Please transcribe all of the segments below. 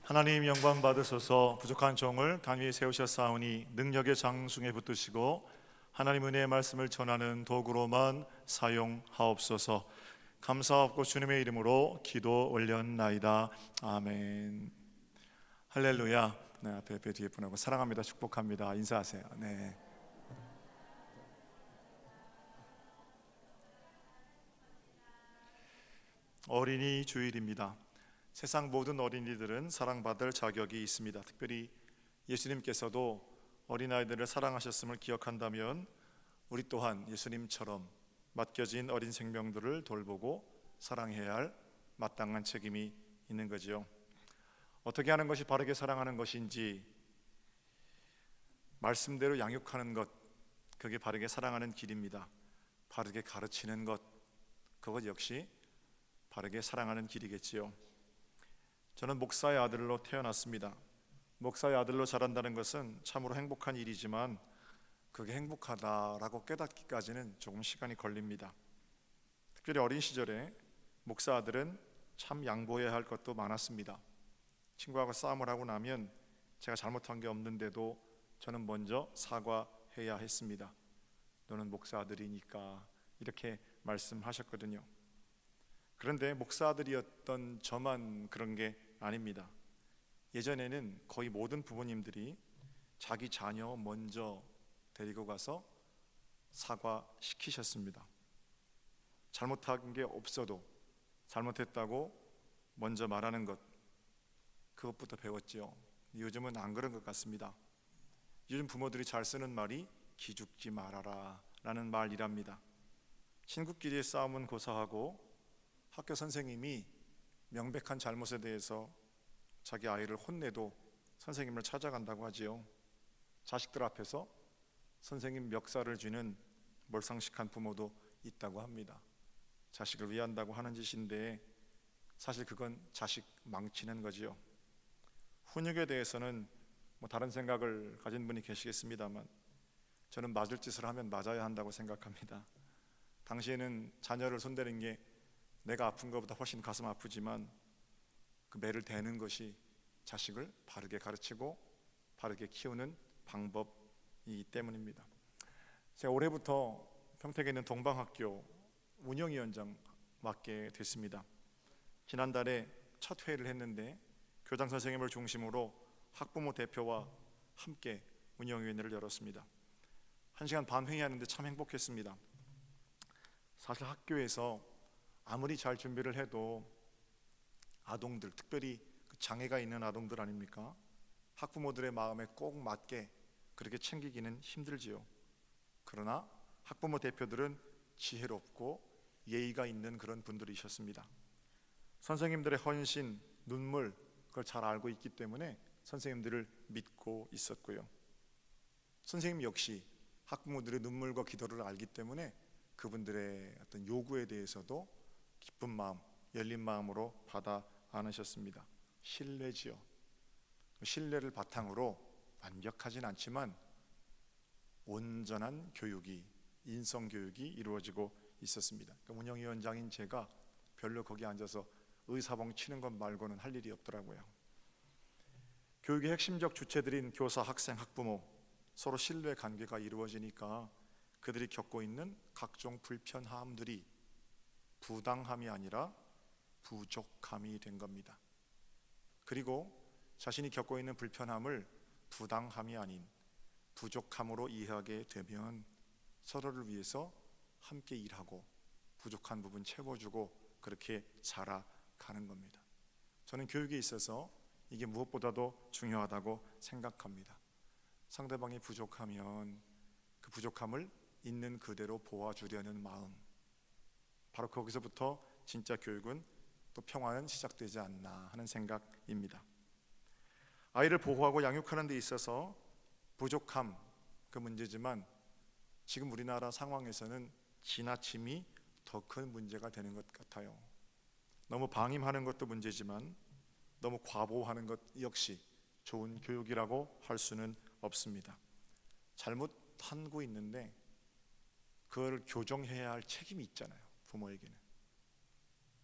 하나님 영광 받으소서. 부족한 종을 간위에 세우셨사오니 능력의 장중에 붙드시고 하나님 은혜의 말씀을 전하는 도구로만 사용하옵소서. 감사하옵고 주님의 이름으로 기도 올렸나이다. 아멘. 할렐루야. 네, 앞에 뒤에 분하고 사랑합니다, 축복합니다 인사하세요. 네. 어린이 주일입니다. 세상 모든 어린이들은 사랑받을 자격이 있습니다. 특별히 예수님께서도 어린아이들을 사랑하셨음을 기억한다면 우리 또한 예수님처럼 맡겨진 어린 생명들을 돌보고 사랑해야 할 마땅한 책임이 있는 거지요. 어떻게 하는 것이 바르게 사랑하는 것인지, 말씀대로 양육하는 것, 그게 바르게 사랑하는 길입니다. 바르게 가르치는 것, 그것 역시 바르게 사랑하는 길이겠지요. 저는 목사의 아들로 태어났습니다. 목사의 아들로 자란다는 것은 참으로 행복한 일이지만 그게 행복하다라고 깨닫기까지는 조금 시간이 걸립니다. 특별히 어린 시절에 목사 아들은 참 양보해야 할 것도 많았습니다. 친구하고 싸움을 하고 나면 제가 잘못한 게 없는데도 저는 먼저 사과해야 했습니다. 너는 목사 아들이니까, 이렇게 말씀하셨거든요. 그런데 목사 아들이었던 저만 그런 게 아닙니다. 예전에는 거의 모든 부모님들이 자기 자녀 먼저 데리고 가서 사과시키셨습니다. 잘못한 게 없어도 잘못했다고 먼저 말하는 것, 그것부터 배웠죠. 요즘은 안 그런 것 같습니다. 요즘 부모들이 잘 쓰는 말이 기죽지 말아라 라는 말이랍니다. 친구끼리의 싸움은 고사하고 학교 선생님이 명백한 잘못에 대해서 자기 아이를 혼내도 선생님을 찾아간다고 하지요. 자식들 앞에서 선생님 멱살을 쥐는 몰상식한 부모도 있다고 합니다. 자식을 위한다고 하는 짓인데 사실 그건 자식 망치는 거지요. 훈육에 대해서는 다른 생각을 가진 분이 계시겠습니다만 저는 맞을 짓을 하면 맞아야 한다고 생각합니다. 당시에는 자녀를 손대는 게 내가 아픈 것보다 훨씬 가슴 아프지만 그 매를 대는 것이 자식을 바르게 가르치고 바르게 키우는 방법이기 때문입니다. 제가 올해부터 평택에 있는 동방학교 운영위원장 맡게 됐습니다. 지난달에 첫 회의를 했는데 교장 선생님을 중심으로 학부모 대표와 함께 운영위원회를 열었습니다. 1시간 반 회의하는데 참 행복했습니다. 사실 학교에서 아무리 잘 준비를 해도 아동들, 특별히 장애가 있는 아동들 아닙니까? 학부모들의 마음에 꼭 맞게 그렇게 챙기기는 힘들지요. 그러나 학부모 대표들은 지혜롭고 예의가 있는 그런 분들이셨습니다. 선생님들의 헌신, 눈물, 그걸 잘 알고 있기 때문에 선생님들을 믿고 있었고요. 선생님 역시 학부모들의 눈물과 기도를 알기 때문에 그분들의 어떤 요구에 대해서도 기쁜 마음, 열린 마음으로 받아 안으셨습니다. 신뢰지요. 신뢰를 바탕으로 완벽하진 않지만 온전한 교육이, 인성 교육이 이루어지고 있었습니다. 운영위원장인 제가 별로 거기 앉아서 의사봉 치는 것 말고는 할 일이 없더라고요. 교육의 핵심적 주체들인 교사, 학생, 학부모, 서로 신뢰 관계가 이루어지니까 그들이 겪고 있는 각종 불편함들이 부당함이 아니라 부족함이 된 겁니다. 그리고 자신이 겪고 있는 불편함을 부당함이 아닌 부족함으로 이해하게 되면 서로를 위해서 함께 일하고 부족한 부분 채워주고 그렇게 자라가는 겁니다. 저는 교육에 있어서 이게 무엇보다도 중요하다고 생각합니다. 상대방이 부족하면 그 부족함을 있는 그대로 보아주려는 마음, 바로 거기서부터 진짜 교육은 또 평화는 시작되지 않나 하는 생각입니다. 아이를 보호하고 양육하는 데 있어서 부족함, 그 문제지만 지금 우리나라 상황에서는 지나침이 더 큰 문제가 되는 것 같아요. 너무 방임하는 것도 문제지만 너무 과보하는 것 역시 좋은 교육이라고 할 수는 없습니다. 잘못 하고 있는데 그걸 교정해야 할 책임이 있잖아요. 부모에게는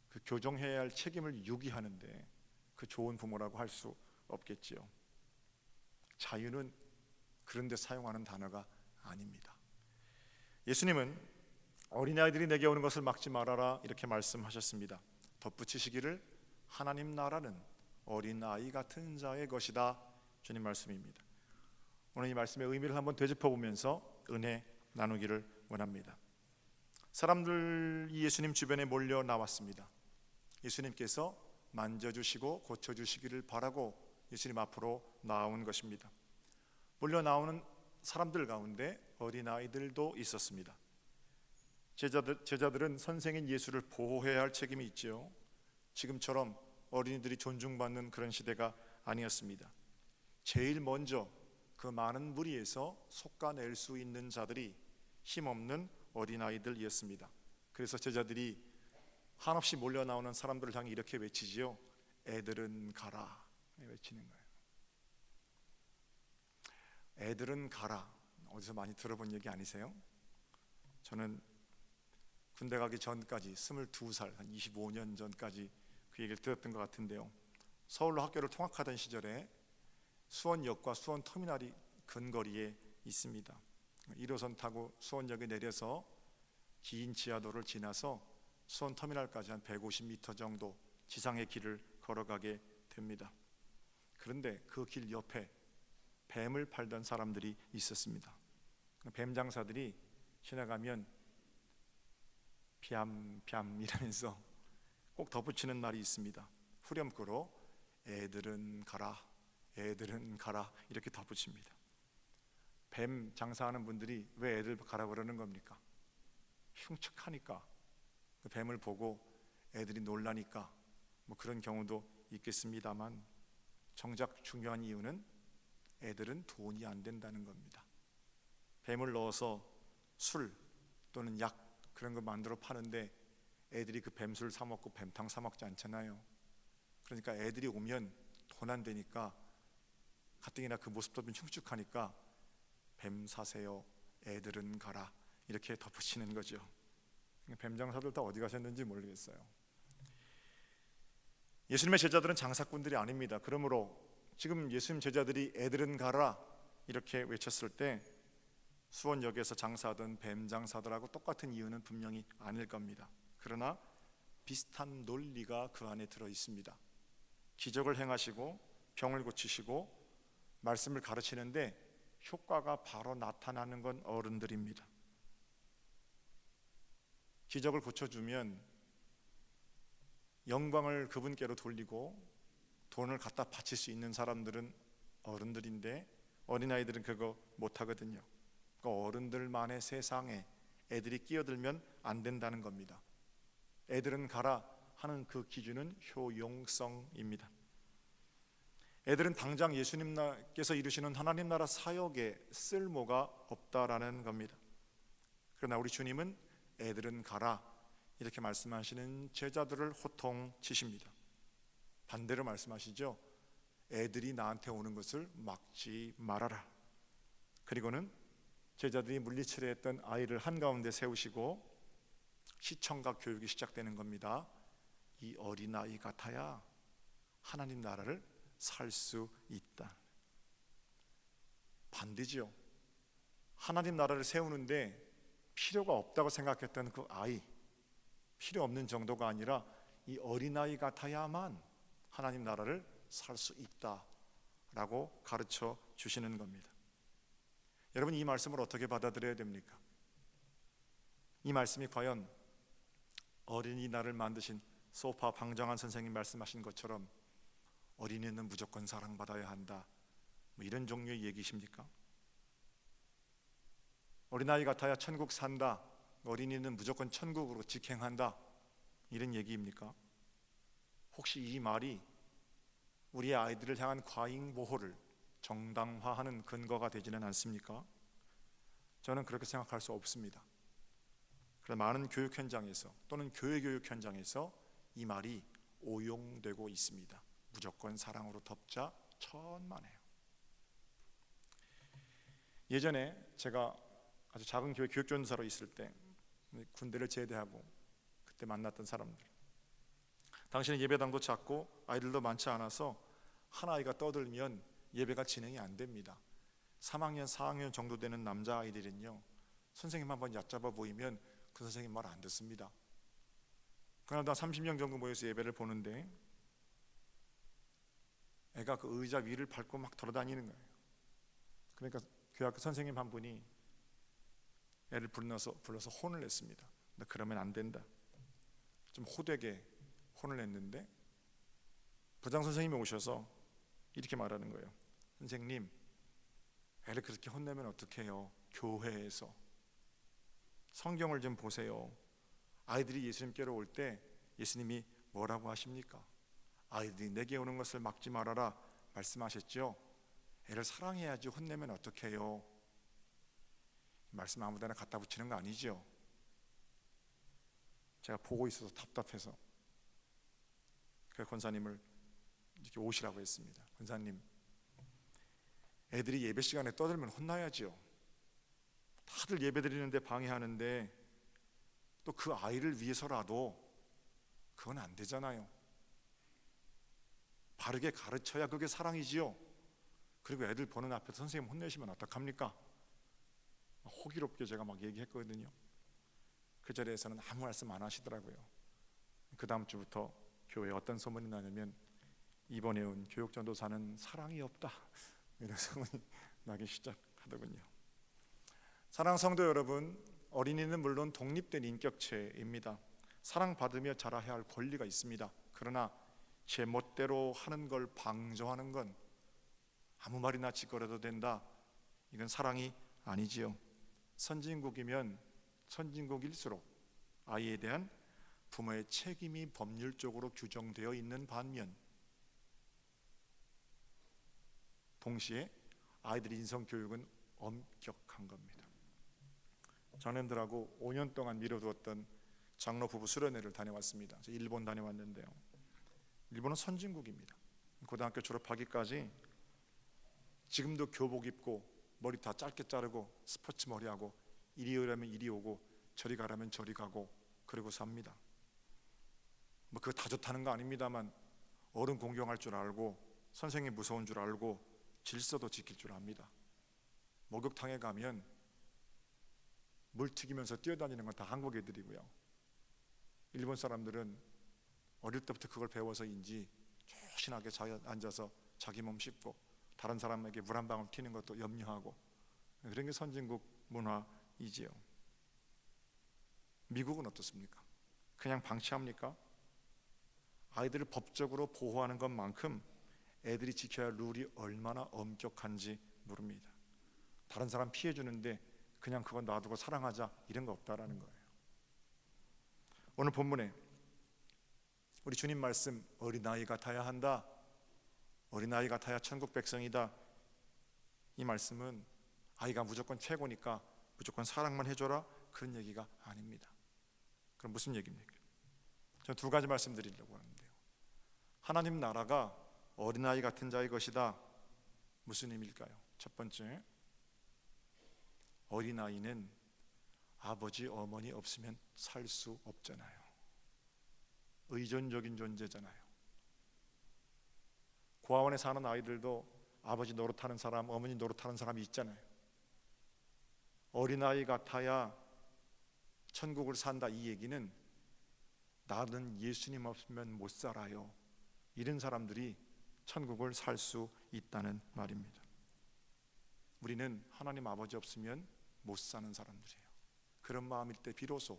그 교정해야 할 책임을 유기하는데 그 좋은 부모라고 할 수 없겠지요. 자유는 그런 데 사용하는 단어가 아닙니다. 예수님은 어린아이들이 내게 오는 것을 막지 말아라 이렇게 말씀하셨습니다. 덧붙이시기를 하나님 나라는 어린아이 같은 자의 것이다, 주님 말씀입니다. 오늘 이 말씀의 의미를 한번 되짚어보면서 은혜 나누기를 원합니다. 사람들이 예수님 주변에 몰려 나왔습니다. 예수님께서 만져주시고 고쳐주시기를 바라고 예수님 앞으로 나온 것입니다. 몰려 나오는 사람들 가운데 어린아이들도 있었습니다. 제자들은 선생인 예수를 보호해야 할 책임이 있지요. 지금처럼 어린이들이 존중받는 그런 시대가 아니었습니다. 제일 먼저 그 많은 무리에서 솎아낼 수 있는 자들이 힘없는 어린아이들이었습니다. 그래서 제자들이 한없이 몰려 나오는 사람들을 향해 이렇게 외치지요. 애들은 가라 외치는 거예요. 애들은 가라, 어디서 많이 들어본 얘기 아니세요? 저는 군대 가기 전까지 22살, 한 25년 전까지 그 얘기를 들었던 것 같은데요. 서울로 학교를 통학하던 시절에 수원역과 수원터미널이 근거리에 있습니다. 1호선 타고 수원역에 내려서 긴 지하도를 지나서 수원터미널까지 한 150m 정도 지상의 길을 걸어가게 됩니다. 그런데 그 길 옆에 뱀을 팔던 사람들이 있었습니다. 뱀 장사들이 지나가면 뺨 이러면서 꼭 덧붙이는 말이 있습니다. 후렴구로 애들은 가라, 애들은 가라 이렇게 덧붙입니다. 뱀 장사하는 분들이 왜 애들 가라 그러는 겁니까? 흉측하니까, 그 뱀을 보고 애들이 놀라니까, 뭐 그런 경우도 있겠습니다만 정작 중요한 이유는 애들은 돈이 안 된다는 겁니다. 뱀을 넣어서 술 또는 약 그런 거 만들어 파는데 애들이 그 뱀술 사 먹고 뱀탕 사 먹지 않잖아요. 그러니까 애들이 오면 돈 안 되니까 가뜩이나 그 모습도 좀 흉측하니까 뱀 사세요, 애들은 가라 이렇게 덧붙이는 거죠. 뱀 장사들 다 어디 가셨는지 모르겠어요. 예수님의 제자들은 장사꾼들이 아닙니다. 그러므로 지금 예수님 제자들이 애들은 가라 이렇게 외쳤을 때 수원역에서 장사하던 뱀 장사들하고 똑같은 이유는 분명히 아닐 겁니다. 그러나 비슷한 논리가 그 안에 들어 있습니다. 기적을 행하시고 병을 고치시고 말씀을 가르치는데 효과가 바로 나타나는 건 어른들입니다. 기적을 고쳐주면 영광을 그분께로 돌리고 돈을 갖다 바칠 수 있는 사람들은 어른들인데 어린아이들은 그거 못하거든요. 그 어른들만의 세상에 애들이 끼어들면 안 된다는 겁니다. 애들은 가라 하는 그 기준은 효용성입니다. 애들은 당장 예수님께서 이루시는 하나님 나라 사역에 쓸모가 없다라는 겁니다. 그러나 우리 주님은 애들은 가라 이렇게 말씀하시는 제자들을 호통치십니다. 반대로 말씀하시죠. 애들이 나한테 오는 것을 막지 말아라. 그리고는 제자들이 물리치려 했던 아이를 한가운데 세우시고 시청각 교육이 시작되는 겁니다. 이 어린아이 같아야 하나님 나라를 살 수 있다. 반대지요. 하나님 나라를 세우는데 필요가 없다고 생각했던 그 아이, 필요 없는 정도가 아니라 이 어린아이 같아야만 하나님 나라를 살 수 있다라고 가르쳐 주시는 겁니다. 여러분, 이 말씀을 어떻게 받아들여야 됩니까? 이 말씀이 과연 어린이날을 만드신 소파 방정환 선생님 말씀하신 것처럼 어린이는 무조건 사랑받아야 한다, 뭐 이런 종류의 얘기십니까? 어린아이 같아야 천국 산다, 어린이는 무조건 천국으로 직행한다, 이런 얘기입니까? 혹시 이 말이 우리의 아이들을 향한 과잉 보호를 정당화하는 근거가 되지는 않습니까? 저는 그렇게 생각할 수 없습니다. 그러나 많은 교육 현장에서 또는 교회 교육 현장에서 이 말이 오용되고 있습니다. 무조건 사랑으로 덮자, 천만에요. 예전에 제가 아주 작은 교회 교육전사로 있을 때 군대를 제대하고 그때 만났던 사람들, 당시는 예배당도 작고 아이들도 많지 않아서 한 아이가 떠들면 예배가 진행이 안 됩니다. 3학년, 4학년 정도 되는 남자아이들은요, 선생님 한번 얕잡아 보이면 그 선생님 말 안 듣습니다. 그러나 30명 정도 모여서 예배를 보는데 애가 그 의자 위를 밟고 막 돌아다니는 거예요. 그러니까 교학교 선생님 한 분이 애를 불러서 혼을 냈습니다. 너 그러면 안 된다. 좀 호되게 혼을 냈는데 부장 선생님이 오셔서 이렇게 말하는 거예요. 선생님, 애를 그렇게 혼내면 어떡해요? 교회에서 성경을 좀 보세요. 아이들이 예수님께로 올 때 예수님이 뭐라고 하십니까? 아이들이 내게 오는 것을 막지 말아라 말씀하셨죠? 애를 사랑해야지 혼내면 어떡해요? 말씀 아무데나 갖다 붙이는 거 아니죠? 제가 보고 있어서 답답해서 그 권사님을 이렇게 오시라고 했습니다. 권사님, 애들이 예배 시간에 떠들면 혼나야죠. 다들 예배 드리는데 방해하는데 또 그 아이를 위해서라도 그건 안 되잖아요. 바르게 가르쳐야 그게 사랑이지요. 그리고 애들 보는 앞에서 선생님 혼내시면 어떡합니까? 호기롭게 제가 막 얘기했거든요. 그 자리에서는 아무 말씀 안 하시더라고요. 그 다음 주부터 교회에 어떤 소문이 나냐면 이번에 온 교육전도사는 사랑이 없다, 이런 소문이 나기 시작하더군요. 사랑하는 성도 여러분, 어린이는 물론 독립된 인격체입니다. 사랑받으며 자라야 할 권리가 있습니다. 그러나 제 멋대로 하는 걸 방조하는 건 아무 말이나 짓거려도 된다, 이건 사랑이 아니지요. 선진국이면 선진국일수록 아이에 대한 부모의 책임이 법률적으로 규정되어 있는 반면 동시에 아이들의 인성교육은 엄격한 겁니다. 자녀들하고 5년 동안 미뤄두었던 장로 부부 수련회를 다녀왔습니다. 일본 다녀왔는데요, 일본은 선진국입니다. 고등학교 졸업하기까지 지금도 교복 입고 머리 다 짧게 자르고 스포츠 머리하고 이리 오라면 이리 오고 저리 가라면 저리 가고 그러고 삽니다. 뭐 그거 다 좋다는 거 아닙니다만 어른 공경할 줄 알고 선생님 무서운 줄 알고 질서도 지킬 줄 압니다. 목욕탕에 가면 물 튀기면서 뛰어다니는 건 다 한국 애들이고요, 일본 사람들은 어릴 때부터 그걸 배워서인지 조신하게 앉아서 자기 몸 씻고 다른 사람에게 물 한 방울 튀는 것도 염려하고, 그런 게 선진국 문화이지요. 미국은 어떻습니까? 그냥 방치합니까? 아이들을 법적으로 보호하는 것만큼 애들이 지켜야 할 룰이 얼마나 엄격한지 모릅니다. 다른 사람 피해 주는데 그냥 그건 놔두고 사랑하자, 이런 거 없다라는 거예요. 오늘 본문에 우리 주님 말씀, 어린아이 같아야 한다, 어린아이 같아야 천국 백성이다, 이 말씀은 아이가 무조건 최고니까 무조건 사랑만 해줘라, 그런 얘기가 아닙니다. 그럼 무슨 얘기입니까? 저는 두 가지 말씀드리려고 하는데요. 하나님 나라가 어린아이 같은 자의 것이다. 무슨 의미일까요? 첫 번째, 어린아이는 아버지 어머니 없으면 살 수 없잖아요. 의존적인 존재잖아요. 고아원에 사는 아이들도 아버지 노릇하는 사람, 어머니 노릇하는 사람이 있잖아요. 어린아이 같아야 천국을 산다, 이 얘기는 나는 예수님 없으면 못 살아요, 이런 사람들이 천국을 살 수 있다는 말입니다. 우리는 하나님 아버지 없으면 못 사는 사람들이에요. 그런 마음일 때 비로소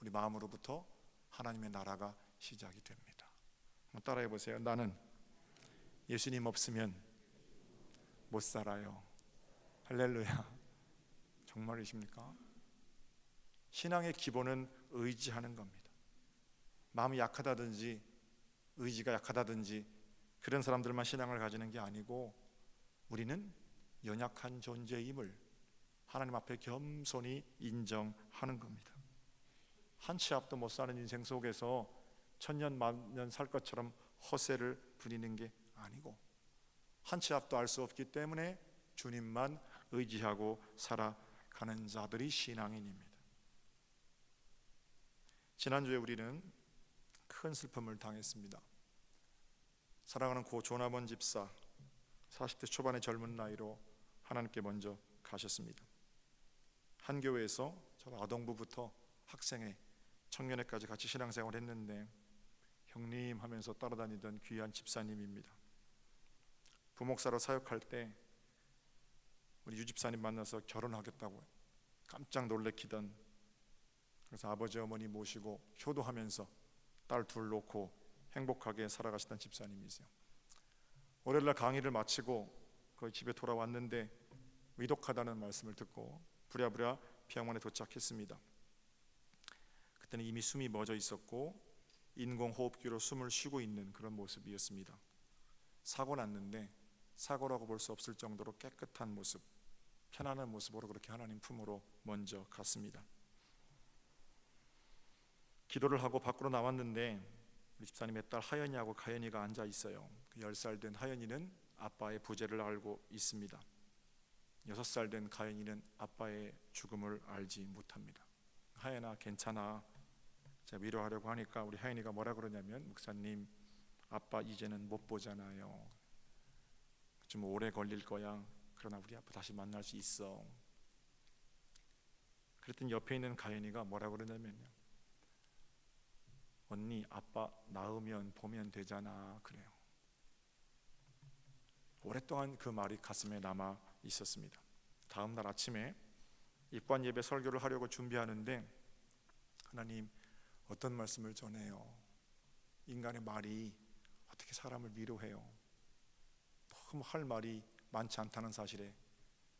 우리 마음으로부터 하나님의 나라가 시작이 됩니다. 한번 따라해 보세요. 나는 예수님 없으면 못 살아요. 할렐루야. 정말이십니까? 신앙의 기본은 의지하는 겁니다. 마음이 약하다든지 의지가 약하다든지 그런 사람들만 신앙을 가지는 게 아니고 우리는 연약한 존재임을 하나님 앞에 겸손히 인정하는 겁니다. 한 치 앞도 못 사는 인생 속에서 천년 만년 살 것처럼 허세를 부리는 게 아니고 한 치 앞도 알 수 없기 때문에 주님만 의지하고 살아가는 자들이 신앙인입니다. 지난주에 우리는 큰 슬픔을 당했습니다. 사랑하는 고 조남원 집사 40대 초반의 젊은 나이로 하나님께 먼저 가셨습니다. 한 교회에서 저도 아동부부터 학생회, 청년회까지 같이 신앙생활을 했는데 형님 하면서 따라다니던 귀한 집사님입니다. 부목사로 사역할 때 우리 유 집사님 만나서 결혼하겠다고 깜짝 놀래키던, 그래서 아버지 어머니 모시고 효도하면서 딸 둘 놓고 행복하게 살아가시던 집사님이세요. 월요일날 강의를 마치고 거의 집에 돌아왔는데 위독하다는 말씀을 듣고 부랴부랴 병원에 도착했습니다. 그때는 이미 숨이 멎어 있었고 인공호흡기로 숨을 쉬고 있는 그런 모습이었습니다. 사고 났는데 사고라고 볼 수 없을 정도로 깨끗한 모습, 편안한 모습으로 그렇게 하나님 품으로 먼저 갔습니다. 기도를 하고 밖으로 나왔는데 우리 집사님의 딸 하연이하고 가연이가 앉아 있어요. 10살 된 하연이는 아빠의 부재를 알고 있습니다. 6살 된 가연이는 아빠의 죽음을 알지 못합니다. 하연아 괜찮아, 제가 위로하려고 하니까 우리 하연이가 뭐라 그러냐면, 목사님 아빠 이제는 못 보잖아요. 좀 오래 걸릴 거야. 그러나 우리 아빠 다시 만날 수 있어. 그랬더니 옆에 있는 가연이가 뭐라 그러냐면요, 언니 아빠 나으면 보면 되잖아 그래요. 오랫동안 그 말이 가슴에 남아 있었습니다. 다음 날 아침에 입관 예배 설교를 하려고 준비하는데 하나님 어떤 말씀을 전해요? 인간의 말이 어떻게 사람을 위로해요? 너무 할 말이 많지 않다는 사실에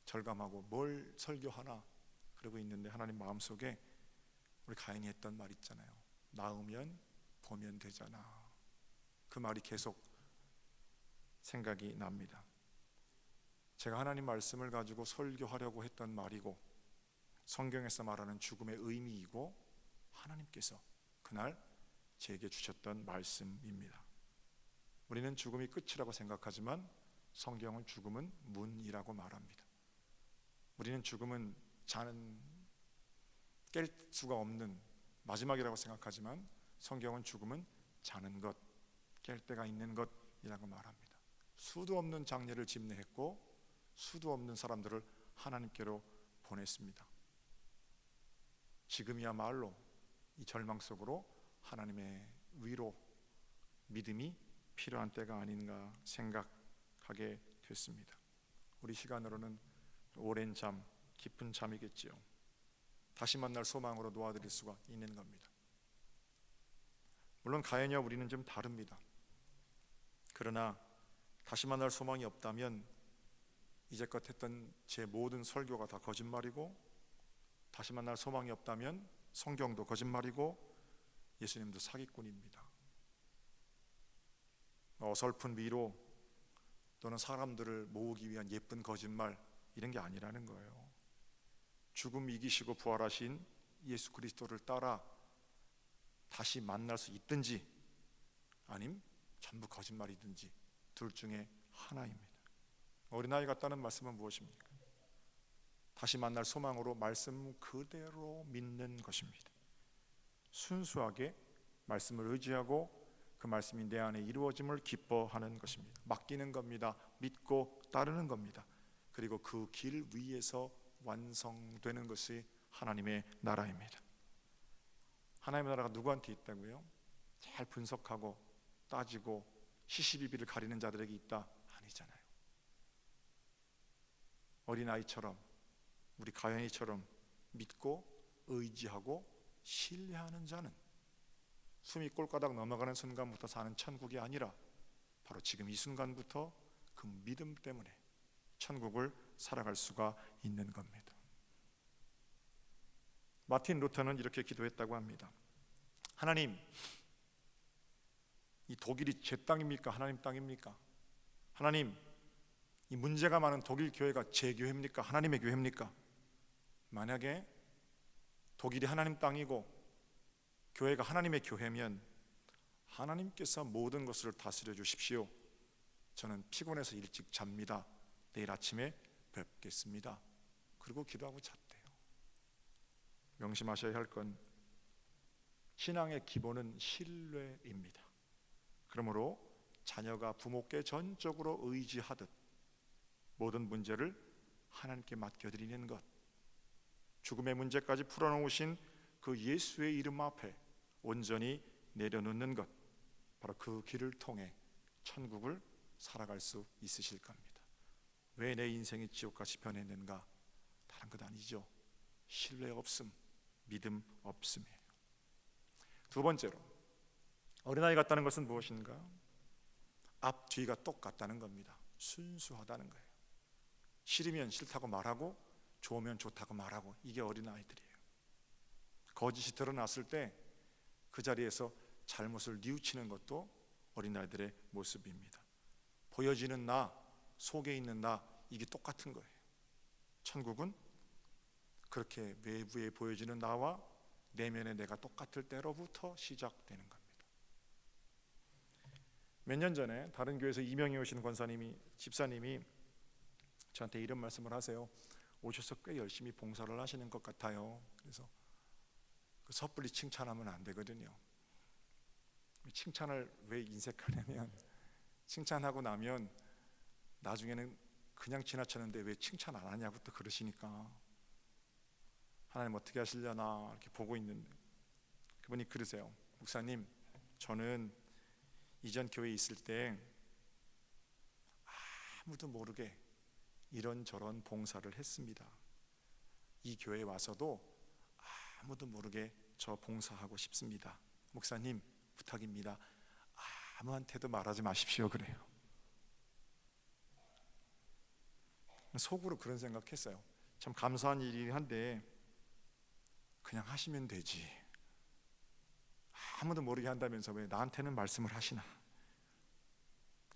절감하고 뭘 설교하나 그러고 있는데 하나님 마음속에 우리 가인이 했던 말 있잖아요. 나으면 보면 되잖아. 그 말이 계속 생각이 납니다. 제가 하나님 말씀을 가지고 설교하려고 했던 말이고 성경에서 말하는 죽음의 의미이고 하나님께서 그날 제게 주셨던 말씀입니다. 우리는 죽음이 끝이라고 생각하지만 성경은 죽음은 문이라고 말합니다. 우리는 죽음은 깰 수가 없는 마지막이라고 생각하지만 성경은 죽음은 자는 것, 깰 때가 있는 것이라고 말합니다. 수도 없는 장례를 집례했고 수도 없는 사람들을 하나님께로 보냈습니다. 지금이야말로 이 절망 속으로 하나님의 위로, 믿음이 필요한 때가 아닌가 생각하게 됐습니다. 우리 시간으로는 오랜 잠, 깊은 잠이겠지요. 다시 만날 소망으로 놓아드릴 수가 있는 겁니다. 물론 가인이와 우리는 좀 다릅니다. 그러나 다시 만날 소망이 없다면 이제껏 했던 제 모든 설교가 다 거짓말이고, 다시 만날 소망이 없다면 성경도 거짓말이고 예수님도 사기꾼입니다. 어설픈 위로 또는 사람들을 모으기 위한 예쁜 거짓말, 이런 게 아니라는 거예요. 죽음 이기시고 부활하신 예수 그리스도를 따라 다시 만날 수 있든지 아님 전부 거짓말이든지 둘 중에 하나입니다. 어린아이 같다는 말씀은 무엇입니까? 다시 만날 소망으로 말씀 그대로 믿는 것입니다. 순수하게 말씀을 의지하고 그 말씀이 내 안에 이루어짐을 기뻐하는 것입니다. 맡기는 겁니다. 믿고 따르는 겁니다. 그리고 그 길 위에서 완성되는 것이 하나님의 나라입니다. 하나님의 나라가 누구한테 있다고요? 잘 분석하고 따지고 시시비비를 가리는 자들에게 있다? 아니잖아요. 어린아이처럼 우리 가연이처럼 믿고 의지하고 신뢰하는 자는 숨이 꼴까닥 넘어가는 순간부터 사는 천국이 아니라 바로 지금 이 순간부터 그 믿음 때문에 천국을 살아갈 수가 있는 겁니다. 마틴 루터는 이렇게 기도했다고 합니다. 하나님, 이 독일이 제 땅입니까? 하나님 땅입니까? 하나님, 이 문제가 많은 독일 교회가 제 교회입니까? 하나님의 교회입니까? 만약에 독일이 하나님 땅이고 교회가 하나님의 교회면 하나님께서 모든 것을 다스려 주십시오. 저는 피곤해서 일찍 잡니다. 내일 아침에 뵙겠습니다. 그리고 기도하고 잤대요. 명심하셔야 할 건 신앙의 기본은 신뢰입니다. 그러므로 자녀가 부모께 전적으로 의지하듯 모든 문제를 하나님께 맡겨드리는 것, 죽음의 문제까지 풀어놓으신 그 예수의 이름 앞에 온전히 내려놓는 것, 바로 그 길을 통해 천국을 살아갈 수 있으실 겁니다. 왜 내 인생이 지옥같이 변했는가? 다른 것 아니죠. 신뢰 없음, 믿음 없음이에요. 두 번째로, 어린아이 같다는 것은 무엇인가? 앞뒤가 똑같다는 겁니다. 순수하다는 거예요. 싫으면 싫다고 말하고 좋으면 좋다고 말하고, 이게 어린아이들이에요. 거짓이 드러났을 때 그 자리에서 잘못을 뉘우치는 것도 어린아이들의 모습입니다. 보여지는 나, 속에 있는 나, 이게 똑같은 거예요. 천국은 그렇게 외부에 보여지는 나와 내면의 내가 똑같을 때로부터 시작되는 겁니다. 몇 년 전에 다른 교회에서 이명희 오신 집사님이 저한테 이런 말씀을 하세요. 오셔서 꽤 열심히 봉사를 하시는 것 같아요. 그래서 섣불리 칭찬하면 안 되거든요. 칭찬을 왜 인색하냐면, 칭찬하고 나면 나중에는 그냥 지나쳤는데 왜 칭찬 안 하냐고 또 그러시니까 하나님 어떻게 하시려나 이렇게 보고 있는데, 그분이 그러세요. 목사님, 저는 이전 교회에 있을 때 아무도 모르게 이런저런 봉사를 했습니다. 이 교회에 와서도 아무도 모르게 저 봉사하고 싶습니다. 목사님, 부탁입니다. 아무한테도 말하지 마십시오. 그래요. 속으로 그런 생각했어요. 참 감사한 일이긴 한데 그냥 하시면 되지. 아무도 모르게 한다면서 왜 나한테는 말씀을 하시나.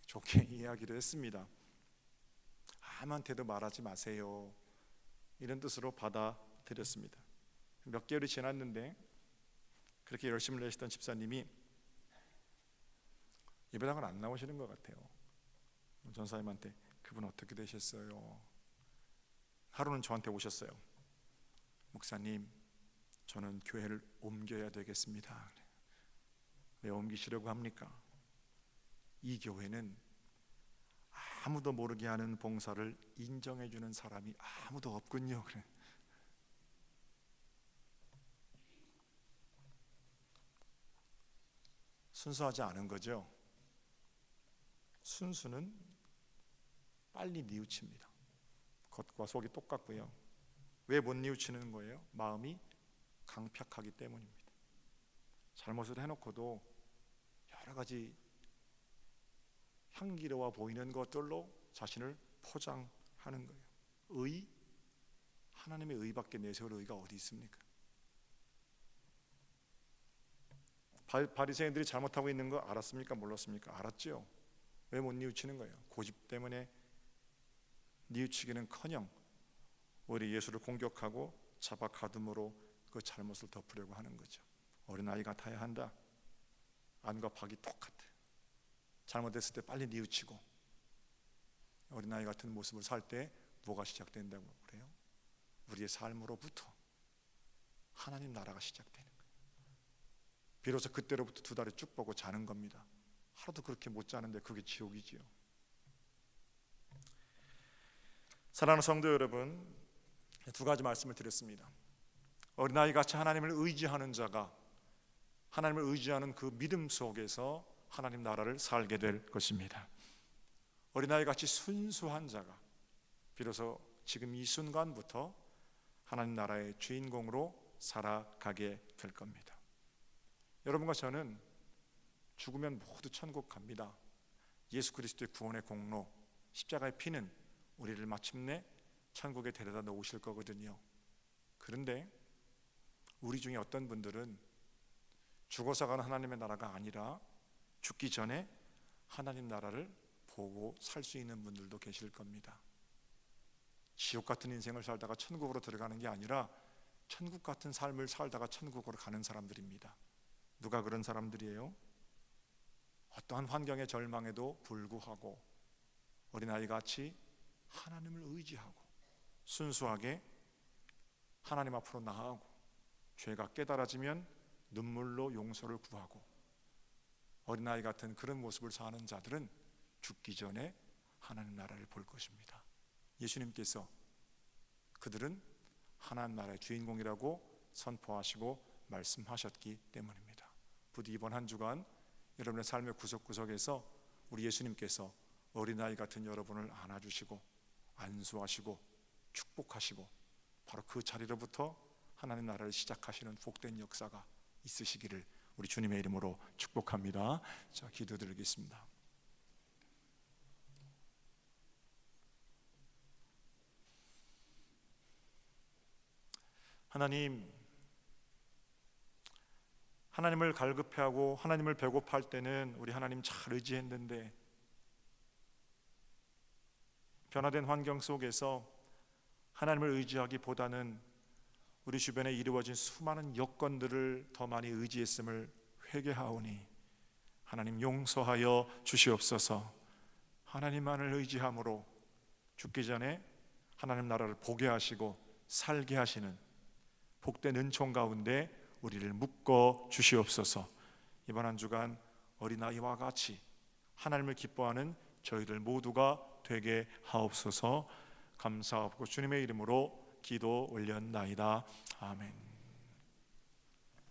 좋게 이야기를 했습니다. 아무한테도 말하지 마세요. 이런 뜻으로 받아들였습니다. 몇 개월이 지났는데 그렇게 열심을 내시던 집사님이 예배당을 안 나오시는 것 같아요. 전사님한테 그분 어떻게 되셨어요? 하루는 저한테 오셨어요. 목사님, 저는 교회를 옮겨야 되겠습니다. 왜 옮기시려고 합니까? 이 교회는 아무도 모르게 하는 봉사를 인정해 주는 사람이 아무도 없군요. 그래. 순수하지 않은 거죠. 순수는 빨리 뉘우칩니다. 겉과 속이 똑같고요. 왜 못 뉘우치는 거예요? 마음이 강팍하기 때문입니다. 잘못을 해놓고도 여러 가지 향기로워 보이는 것들로 자신을 포장하는 거예요. 의, 하나님의 의밖에 내세울 의가 어디 있습니까? 바리새인들이 잘못하고 있는 거 알았습니까? 몰랐습니까? 알았죠. 왜 못 뉘우치는 거예요? 고집 때문에 뉘우치기는커녕 오히려 예수를 공격하고 잡아 가둠으로 그 잘못을 덮으려고 하는 거죠. 어린아이 같아야 한다. 안과 박이 똑같아. 잘못했을 때 빨리 뉘우치고, 어린아이 같은 모습을 살 때 뭐가 시작된다고 그래요? 우리의 삶으로부터 하나님 나라가 시작되는 거예요. 비로소 그때로부터 두 다리 쭉 뻗고 자는 겁니다. 하루도 그렇게 못 자는데 그게 지옥이지요. 사랑하는 성도 여러분, 두 가지 말씀을 드렸습니다. 어린아이 같이 하나님을 의지하는 자가 하나님을 의지하는 그 믿음 속에서 하나님 나라를 살게 될 것입니다. 어린아이 같이 순수한 자가 비로소 지금 이 순간부터 하나님 나라의 주인공으로 살아가게 될 겁니다. 여러분과 저는 죽으면 모두 천국 갑니다. 예수 그리스도의 구원의 공로, 십자가의 피는 우리를 마침내 천국에 데려다 놓으실 거거든요. 그런데 우리 중에 어떤 분들은 죽어서 가는 하나님의 나라가 아니라 죽기 전에 하나님 나라를 보고 살 수 있는 분들도 계실 겁니다. 지옥 같은 인생을 살다가 천국으로 들어가는 게 아니라 천국 같은 삶을 살다가 천국으로 가는 사람들입니다. 누가 그런 사람들이에요? 어떠한 환경의 절망에도 불구하고 어린아이같이 하나님을 의지하고 순수하게 하나님 앞으로 나아가고 죄가 깨달아지면 눈물로 용서를 구하고 어린아이 같은 그런 모습을 사는 자들은 죽기 전에 하나님 나라를 볼 것입니다. 예수님께서 그들은 하나님 나라의 주인공이라고 선포하시고 말씀하셨기 때문입니다. 부디 이번 한 주간 여러분의 삶의 구석구석에서 우리 예수님께서 어린아이 같은 여러분을 안아주시고 안수하시고 축복하시고 바로 그 자리로부터 하나님 나라를 시작하시는 복된 역사가 있으시기를 우리 주님의 이름으로 축복합니다. 자, 기도드리겠습니다. 하나님을 갈급해하고 하나님을 배고파할 때는 우리 하나님 잘 의지했는데 변화된 환경 속에서 하나님을 의지하기보다는 우리 주변에 이루어진 수많은 여건들을 더 많이 의지했음을 회개하오니 하나님 용서하여 주시옵소서. 하나님만을 의지함으로 죽기 전에 하나님 나라를 보게 하시고 살게 하시는 복된 은총 가운데 우리를 묶어 주시옵소서. 이번 한 주간 어린아이와 같이 하나님을 기뻐하는 저희들 모두가 되게 하옵소서. 감사하고 주님의 이름으로 기도 올렸나이다. 아멘.